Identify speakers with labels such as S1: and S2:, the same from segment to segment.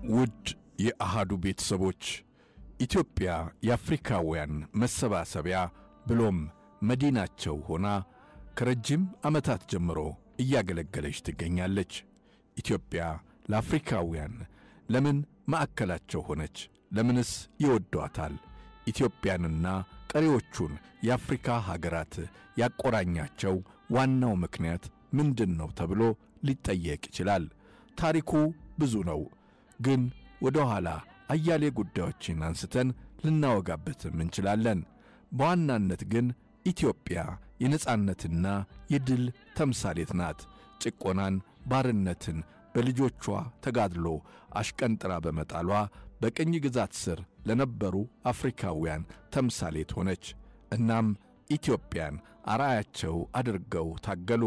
S1: ውድ የአሃዱ ቤተሰቦች ኢትዮጵያ የአፍሪካውያን መሰባሰቢያ ብሎም መዲናቸው ሆና ከረጅም ዓመታት ጀምሮ እያገለገለች ትገኛለች። ኢትዮጵያ ለአፍሪካውያን ለምን ማዕከላቸው ሆነች? ለምንስ ይወዷታል? ኢትዮጵያንና ቀሪዎቹን የአፍሪካ ሀገራት ያቆራኛቸው ዋናው ምክንያት ምንድነው ተብሎ ሊጠየቅ ይችላል። ታሪኩ ብዙ ነው፣ ግን ወደ ኋላ አያሌ ጉዳዮችን አንስተን ልናወጋበትም እንችላለን። በዋናነት ግን ኢትዮጵያ የነጻነትና የድል ተምሳሌት ናት። ጭቆናን፣ ባርነትን በልጆቿ ተጋድሎ አሽቀንጥራ በመጣሏ በቅኝ ግዛት ስር ለነበሩ አፍሪካውያን ተምሳሌት ሆነች። እናም ኢትዮጵያን አርአያቸው አድርገው ታገሉ።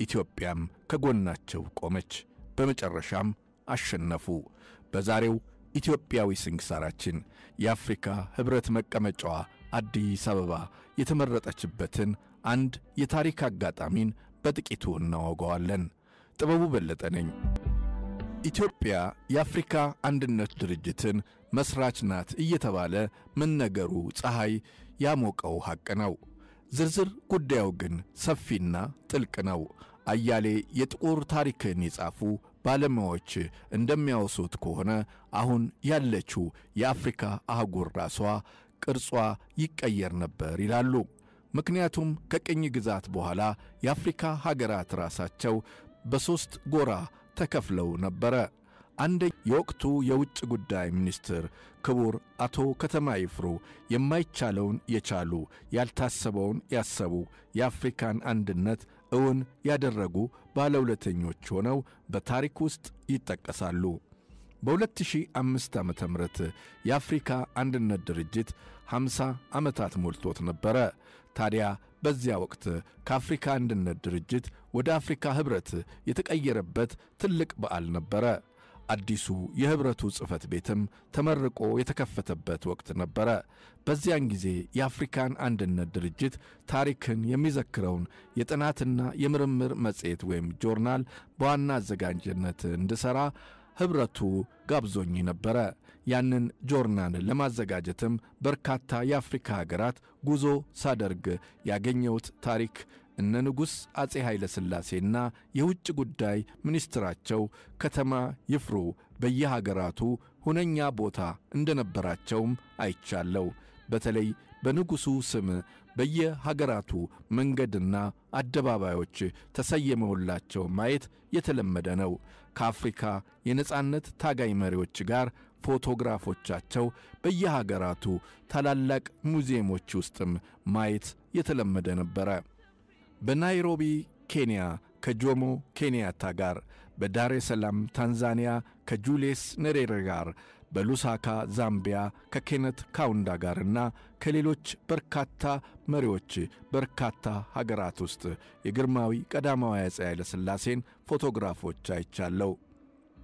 S1: ኢትዮጵያም ከጎናቸው ቆመች። በመጨረሻም አሸነፉ። በዛሬው ኢትዮጵያዊ ስንክሳራችን የአፍሪካ ህብረት መቀመጫዋ አዲስ አበባ የተመረጠችበትን አንድ የታሪክ አጋጣሚን በጥቂቱ እናወጋዋለን። ጥበቡ በለጠ ነኝ። ኢትዮጵያ የአፍሪካ አንድነት ድርጅትን መስራች ናት እየተባለ መነገሩ ፀሐይ ያሞቀው ሐቅ ነው። ዝርዝር ጉዳዩ ግን ሰፊና ጥልቅ ነው። አያሌ የጥቁር ታሪክን የጻፉ ባለሙያዎች እንደሚያወሱት ከሆነ አሁን ያለችው የአፍሪካ አህጉር ራሷ ቅርጿ ይቀየር ነበር ይላሉ። ምክንያቱም ከቅኝ ግዛት በኋላ የአፍሪካ ሀገራት ራሳቸው በሶስት ጎራ ተከፍለው ነበር። የወቅቱ የውጭ ጉዳይ ሚኒስትር ክቡር አቶ ከተማ ይፍሩ የማይቻለውን የቻሉ ያልታሰበውን ያሰቡ የአፍሪካን አንድነት እውን ያደረጉ ባለውለተኞች ሆነው በታሪክ ውስጥ ይጠቀሳሉ። በ2005 ዓመተ ምህረት የአፍሪካ አንድነት ድርጅት 50 ዓመታት ሞልቶት ነበር። ታዲያ በዚያ ወቅት ከአፍሪካ አንድነት ድርጅት ወደ አፍሪካ ህብረት የተቀየረበት ትልቅ በዓል ነበር። አዲሱ የህብረቱ ጽፈት ቤትም ተመርቆ የተከፈተበት ወቅት ነበር። በዚያን ጊዜ የአፍሪካን አንድነት ድርጅት ታሪክን የሚዘክረውን የጥናትና የምርምር መጽሔት ወይም ጆርናል በዋና አዘጋጅነት እንድሰራ ህብረቱ ጋብዞኝ ነበር። ያንን ጆርናል ለማዘጋጀትም በርካታ የአፍሪካ ሀገራት ጉዞ ሳደርግ ያገኘሁት ታሪክ እነ ንጉሥ አጼ ኃይለ ሥላሴና የውጭ ጉዳይ ሚኒስትራቸው ከተማ ይፍሩ በየሀገራቱ ሁነኛ ቦታ እንደነበራቸውም አይቻለሁ። በተለይ በንጉሱ ስም በየሀገራቱ መንገድና አደባባዮች ተሰየመውላቸው ማየት የተለመደ ነው። ከአፍሪካ የነጻነት ታጋይ መሪዎች ጋር ፎቶግራፎቻቸው በየሀገራቱ ታላላቅ ሙዚየሞች ውስጥም ማየት የተለመደ ነበር። በናይሮቢ ኬንያ ከጆሞ ኬንያታ ጋር፣ በዳሬ ሰላም ታንዛኒያ ከጁሊየስ ነሬሬ ጋር፣ በሉሳካ ዛምቢያ ከኬነት ካውንዳ ጋርና ከሌሎች በርካታ መሪዎች በርካታ ሀገራት ውስጥ የግርማዊ ቀዳማዊ አፄ ኃይለ ሥላሴን ፎቶግራፎች አይቻለሁ።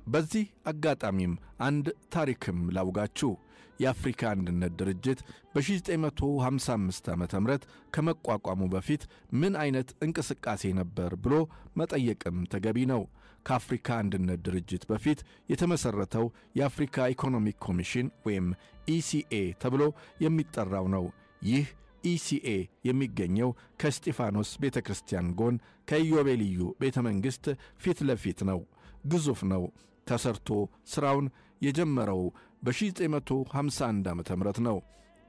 S1: በዚህ አጋጣሚም አንድ ታሪክም ላውጋችሁ። የአፍሪካ አንድነት ድርጅት በ1955 ዓመተ ምህረት ከመቋቋሙ በፊት ምን አይነት እንቅስቃሴ ነበር ብሎ መጠየቅም ተገቢ ነው። ከአፍሪካ አንድነት ድርጅት በፊት የተመሰረተው የአፍሪካ ኢኮኖሚክ ኮሚሽን ወይም ኢሲኤ ተብሎ የሚጠራው ነው። ይህ ኢሲኤ የሚገኘው ከስጢፋኖስ ቤተክርስቲያን ጎን ከኢዮቤልዩ ቤተመንግስት ፊት ለፊት ነው። ግዙፍ ነው። ተሰርቶ ስራውን የጀመረው በ1951 ዓመተ ምህረት ነው።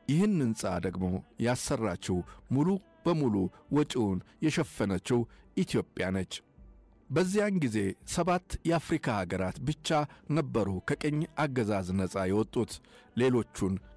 S1: ይህን ህንጻ ደግሞ ያሰራችው ሙሉ በሙሉ ወጪውን የሸፈነችው ኢትዮጵያ ነች። በዚያን ጊዜ 7 የአፍሪካ ሀገራት ብቻ ነበሩ ከቅኝ አገዛዝ ነፃ የወጡት።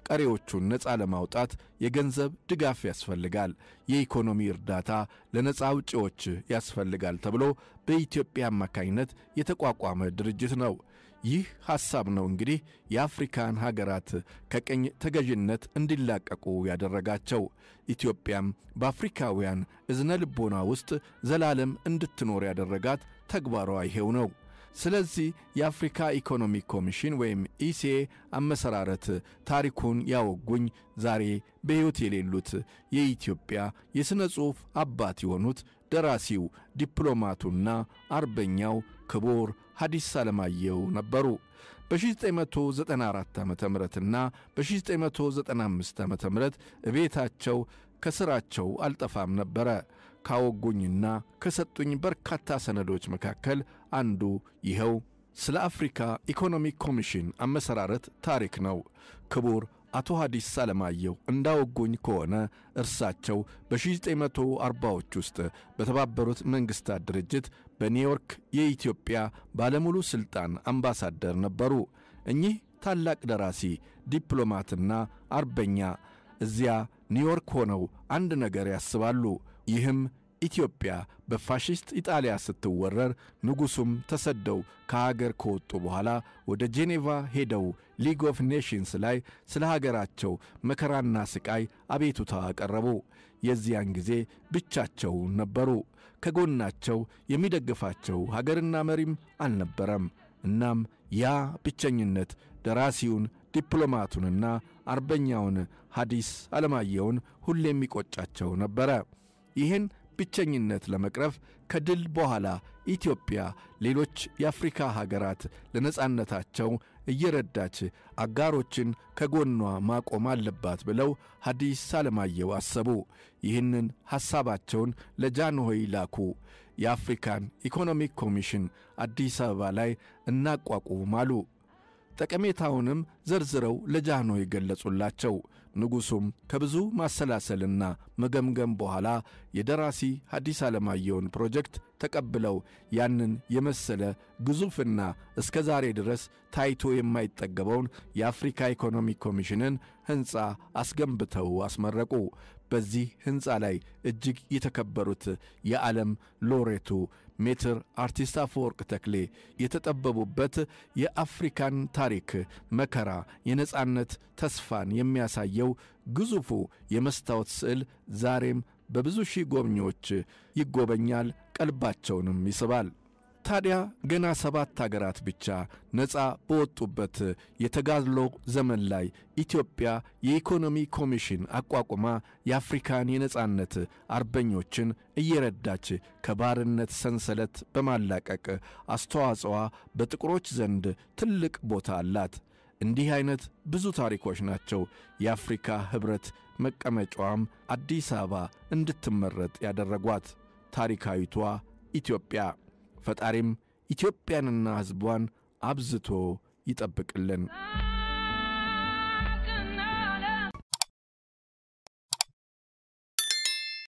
S1: ቀሪዎቹን ነፃ ለማውጣት የገንዘብ ድጋፍ ያስፈልጋል፣ የኢኮኖሚ እርዳታ ለነፃ አውጪዎች ያስፈልጋል ተብሎ በኢትዮጵያ አማካኝነት የተቋቋመ ድርጅት ነው። ይህ ሐሳብ ነው እንግዲህ የአፍሪካን ሀገራት ከቅኝ ተገዥነት እንዲላቀቁ ያደረጋቸው። ኢትዮጵያም በአፍሪካውያን እዝነ ልቦና ውስጥ ዘላለም እንድትኖር ያደረጋት ተግባሯ ይሄው ነው። ስለዚህ የአፍሪካ ኢኮኖሚክ ኮሚሽን ወይም ኢሲኤ አመሰራረት ታሪኩን ያወጉኝ ዛሬ በሕይወት የሌሉት የኢትዮጵያ የሥነ ጽሑፍ አባት የሆኑት ደራሲው ዲፕሎማቱና አርበኛው ክቡር ሐዲስ ዓለማየሁ ነበሩ። በ1994 ዓመተምህረትና በ1995 ዓመተምህረት ቤታቸው ከስራቸው አልጠፋም ነበር። ካወጉኝና ከሰጡኝ በርካታ ሰነዶች መካከል አንዱ ይሄው ስለ አፍሪካ ኢኮኖሚክ ኮሚሽን አመሰራረት ታሪክ ነው። ክቡር አቶ ሐዲስ ዓለማየሁ እንዳወጉኝ ከሆነ እርሳቸው በ1940ዎች ውስጥ በተባበሩት መንግስታት ድርጅት በኒውዮርክ የኢትዮጵያ ባለሙሉ ስልጣን አምባሳደር ነበሩ። እኚህ ታላቅ ደራሲ ዲፕሎማትና አርበኛ እዚያ ኒውዮርክ ሆነው አንድ ነገር ያስባሉ። ይህም ኢትዮጵያ በፋሺስት ኢጣሊያ ስትወረር ንጉሱም ተሰደው ከሀገር ከወጡ በኋላ ወደ ጄኔቫ ሄደው ሊግ ኦፍ ኔሽንስ ላይ ስለ ሀገራቸው መከራና ስቃይ አቤቱታ አቀረቡ። የዚያን ጊዜ ብቻቸው ነበሩ። ከጎናቸው የሚደግፋቸው ሀገርና መሪም አልነበረም። እናም ያ ብቸኝነት ደራሲውን ዲፕሎማቱንና አርበኛውን ሐዲስ ዓለማየሁን ሁሌም ይቆጫቸው ነበረ። ይህን ብቸኝነት ለመቅረፍ ከድል በኋላ ኢትዮጵያ ሌሎች የአፍሪካ ሀገራት ለነጻነታቸው እየረዳች አጋሮችን ከጎኗ ማቆም አለባት ብለው ሐዲስ ዓለማየሁ አሰቡ። ይህንን ሐሳባቸውን ለጃንሆይ ላኩ። የአፍሪካን ኢኮኖሚክ ኮሚሽን አዲስ አበባ ላይ እናቋቁም አሉ። ጠቀሜታውንም ዘርዝረው ለጃንሆይ ገለጹላቸው። ንጉሱም ከብዙ ማሰላሰልና መገምገም በኋላ የደራሲ ሐዲስ ዓለማየሁን ፕሮጀክት ተቀብለው ያንን የመሰለ ግዙፍና እስከ ዛሬ ድረስ ታይቶ የማይጠገበውን የአፍሪካ ኢኮኖሚክ ኮሚሽንን ሕንፃ አስገንብተው አስመረቁ። በዚህ ሕንፃ ላይ እጅግ የተከበሩት የዓለም ሎሬቱ ሜትር አርቲስት አፈወርቅ ተክሌ የተጠበቡበት የአፍሪካን ታሪክ መከራ፣ የነጻነት ተስፋን የሚያሳየው ግዙፉ የመስታወት ስዕል ዛሬም በብዙ ሺህ ጎብኚዎች ይጎበኛል፣ ቀልባቸውንም ይስባል። ታዲያ ገና 7 ሀገራት ብቻ ነፃ በወጡበት የተጋድሎ ዘመን ላይ ኢትዮጵያ የኢኮኖሚ ኮሚሽን አቋቁማ የአፍሪካን የነጻነት አርበኞችን እየረዳች ከባርነት ሰንሰለት በማላቀቅ አስተዋጽኦዋ በጥቁሮች ዘንድ ትልቅ ቦታ አላት። እንዲህ አይነት ብዙ ታሪኮች ናቸው የአፍሪካ ህብረት መቀመጫዋም አዲስ አበባ እንድትመረጥ ያደረጓት ታሪካዊቷ ኢትዮጵያ። ፈጣሪም ኢትዮጵያንና ሕዝቧን አብዝቶ ይጠብቅልን።